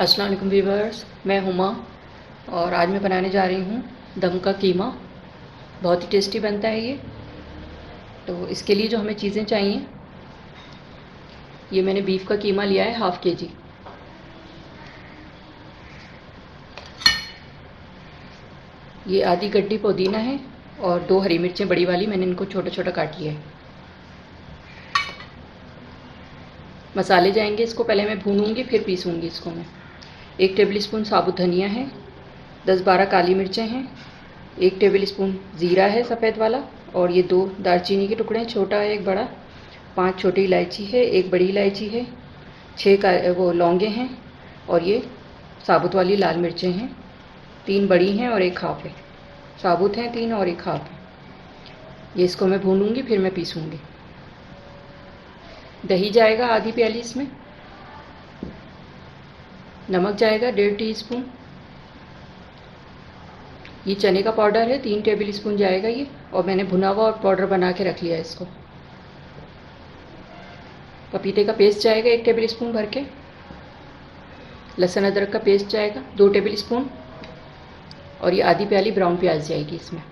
अस्सलाम वालेकुम व्यूअर्स, मैं हुमा और आज मैं बनाने जा रही हूँ दम का कीमा। बहुत ही टेस्टी बनता है ये। तो इसके लिए जो हमें चीज़ें चाहिए, ये मैंने बीफ का कीमा लिया है हाफ़ के जी। ये आधी गड्डी पुदीना है और 2 हरी मिर्चें बड़ी वाली, मैंने इनको छोटा छोटा काट लिया है। मसाले जाएंगे, इसको पहले मैं भूनूंगी फिर पीसूँगी इसको मैं। 1 टेबल स्पून साबुत धनिया है, 10-12 काली मिर्चें हैं, 1 टेबल स्पून ज़ीरा है सफ़ेद वाला, और ये 2 दालचीनी के टुकड़े हैं, छोटा है एक बड़ा, 5 छोटी इलायची है, 1 बड़ी इलायची है, 6 का वो लौंगे हैं, और ये साबुत वाली लाल मिर्चें हैं, 3 बड़ी हैं और 1 हाफ है। साबुत हैं 3 और 1 हाफ है। ये इसको मैं भूनूंगी फिर मैं पीसूँगी। दही जाएगा आधी प्याली इसमें, नमक जाएगा 1.5 टीस्पून, ये चने का पाउडर है 3 टेबल स्पून जाएगा ये, और मैंने भुना हुआ और पाउडर बना के रख लिया है इसको। पपीते का पेस्ट जाएगा 1 टेबल स्पून भर के, लहसुन अदरक का पेस्ट जाएगा 2 टेबल स्पून, और ये आधी प्याली ब्राउन प्याज जाएगी इसमें।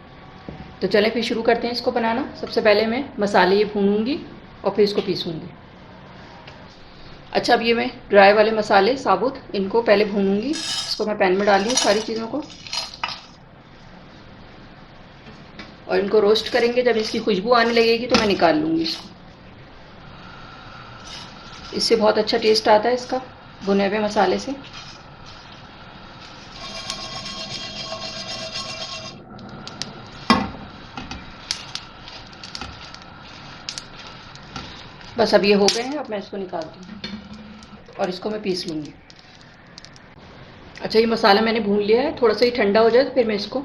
तो चलें फिर शुरू करते हैं इसको बनाना। सबसे पहले मैं मसाले ये भूनूंगी और फिर इसको पीसूँगी। अच्छा, अब ये मैं ड्राई वाले मसाले साबुत, इनको पहले भूनूंगी। इसको मैं पैन में डाल रही हूँ सारी चीज़ों को, और इनको रोस्ट करेंगे। जब इसकी खुशबू आने लगेगी तो मैं निकाल लूँगी इसको। इससे बहुत अच्छा टेस्ट आता है इसका, भुने हुए मसाले से। बस अब ये हो गए हैं, अब मैं इसको निकालती हूँ और इसको मैं पीस लूँगी। अच्छा, ये मसाला मैंने भून लिया है, थोड़ा सा ही ठंडा हो जाए तो फिर मैं इसको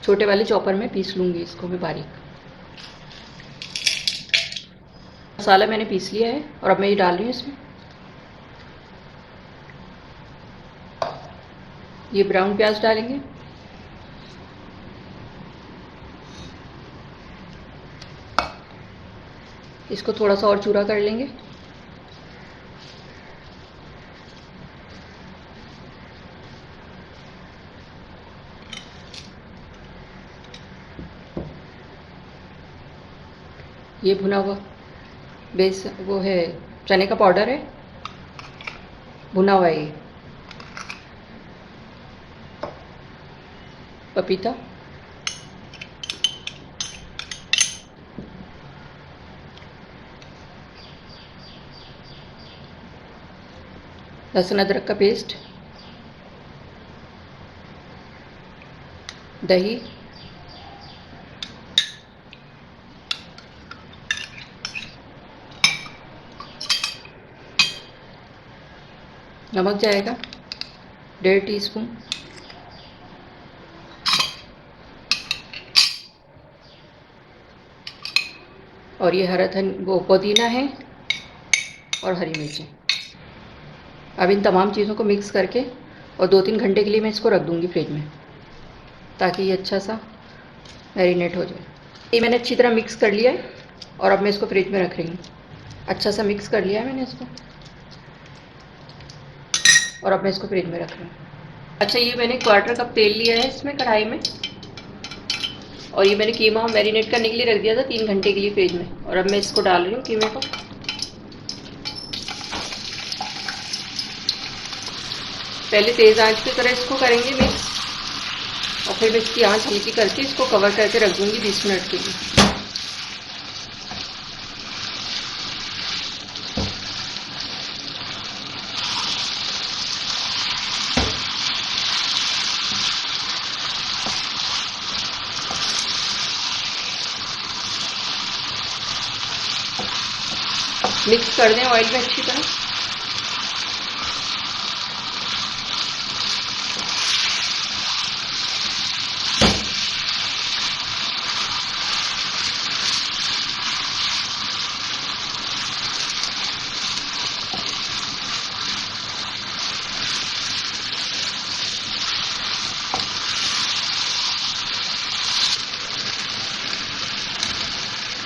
छोटे वाले चॉपर में पीस लूँगी इसको मैं बारीक। मसाला मैंने पीस लिया है और अब मैं ये डाल रही हूँ इसमें। ये ब्राउन प्याज डालेंगे, इसको थोड़ा सा और चूरा कर लेंगे। ये भुना हुआ बेस वो है, चने का पाउडर है, भुना हुआ है ये। पपीता, लहसुन अदरक का पेस्ट, दही, नमक जाएगा 1.5 टीस्पून, और ये हरा वो पुदीना है और हरी मिर्चें। अब इन तमाम चीज़ों को मिक्स करके और 2-3 घंटे के लिए मैं इसको रख दूँगी फ्रिज में, ताकि ये अच्छा सा मैरिनेट हो जाए। ये मैंने अच्छी तरह मिक्स कर लिया है और अब मैं इसको फ्रिज में रख रही हूँ। अच्छा सा मिक्स कर लिया है मैंने इसको, और अब मैं इसको फ्रिज में रख रही हूँ। अच्छा, ये मैंने 1/4 कप तेल लिया है इसमें कढ़ाई में, और ये मैंने कीमा मैरिनेट करने के लिए रख दिया था 3 घंटे के लिए फ्रिज में, और अब मैं इसको डाल रही हूँ कीमे को। पहले तेज़ आंच पे तरह इसको करेंगे मिक्स, और फिर मैं इसकी आंच हल्की करके इसको कवर करके रख दूँगी 20 मिनट के लिए। मिक्स कर दें ऑयल में अच्छी तरह।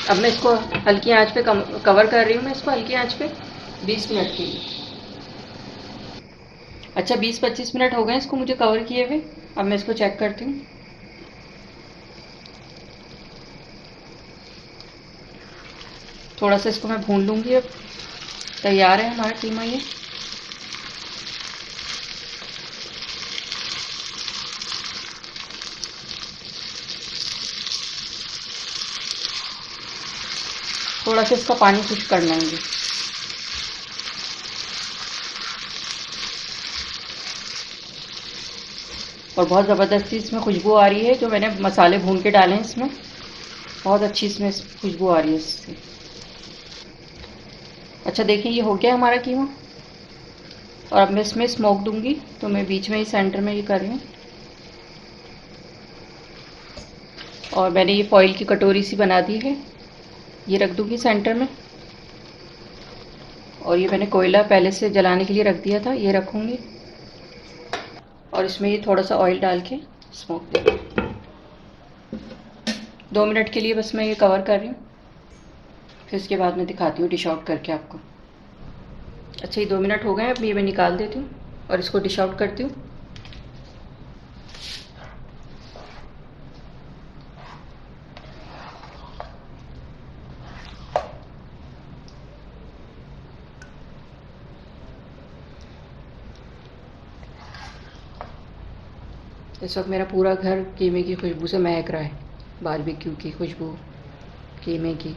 अब मैं इसको हल्की आंच पे कवर कर रही हूँ, मैं इसको हल्की आंच पे 20 मिनट के लिए। अच्छा 20-25 मिनट हो गए इसको मुझे कवर किए हुए। अब मैं इसको चेक करती हूँ। थोड़ा सा इसको मैं भून लूँगी। अब तैयार है हमारा कीमा ये। थोड़ा सा इसका पानी खुश्क कर लेंगे। और बहुत ज़बरदस्ती इसमें खुशबू आ रही है, जो मैंने मसाले भून के डाले हैं इसमें। बहुत अच्छी इसमें खुशबू आ रही है इससे। अच्छा देखिए ये हो गया हमारा कीमा। और अब मैं इसमें स्मोक दूंगी, तो मैं बीच में ही सेंटर में ये कर रही हूँ। और मैंने ये फॉइल की कटोरी सी बना दी है, ये रख दूंगी सेंटर में। और ये मैंने कोयला पहले से जलाने के लिए रख दिया था, ये रखूँगी। और इसमें ये थोड़ा सा ऑयल डाल के स्मोक देंगे। 2 मिनट के लिए बस मैं ये कवर कर रही हूँ, फिर इसके बाद मैं दिखाती हूँ डिश आउट करके आपको। अच्छा ये 2 मिनट हो गए, अब ये मैं निकाल देती हूँ और इसको डिश आउट करती हूँ। इस वक्त मेरा पूरा घर कीमे की खुशबू से महक रहा है, बारबेक्यू की खुशबू, कीमे की।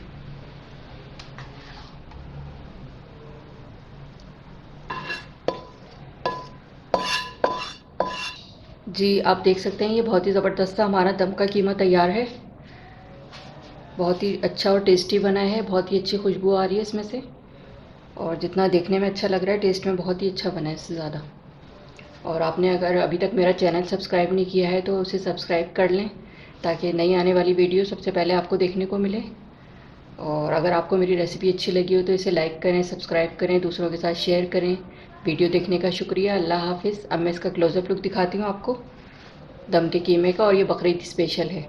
जी आप देख सकते हैं ये बहुत ही ज़बरदस्त सा हमारा दम का कीमा तैयार है। बहुत ही अच्छा और टेस्टी बना है, बहुत ही अच्छी खुशबू आ रही है इसमें से। और जितना देखने में अच्छा लग रहा है, टेस्ट में बहुत ही अच्छा बना है इससे ज़्यादा। और आपने अगर अभी तक मेरा चैनल सब्सक्राइब नहीं किया है तो उसे सब्सक्राइब कर लें, ताकि नई आने वाली वीडियो सबसे पहले आपको देखने को मिले। और अगर आपको मेरी रेसिपी अच्छी लगी हो तो इसे लाइक करें, सब्सक्राइब करें, दूसरों के साथ शेयर करें। वीडियो देखने का शुक्रिया। अल्लाह हाफ़िज़। अब मैं इसका क्लोज़अप लुक दिखाती हूँ आपको दम के कीमे का, और ये बकरीद स्पेशल है।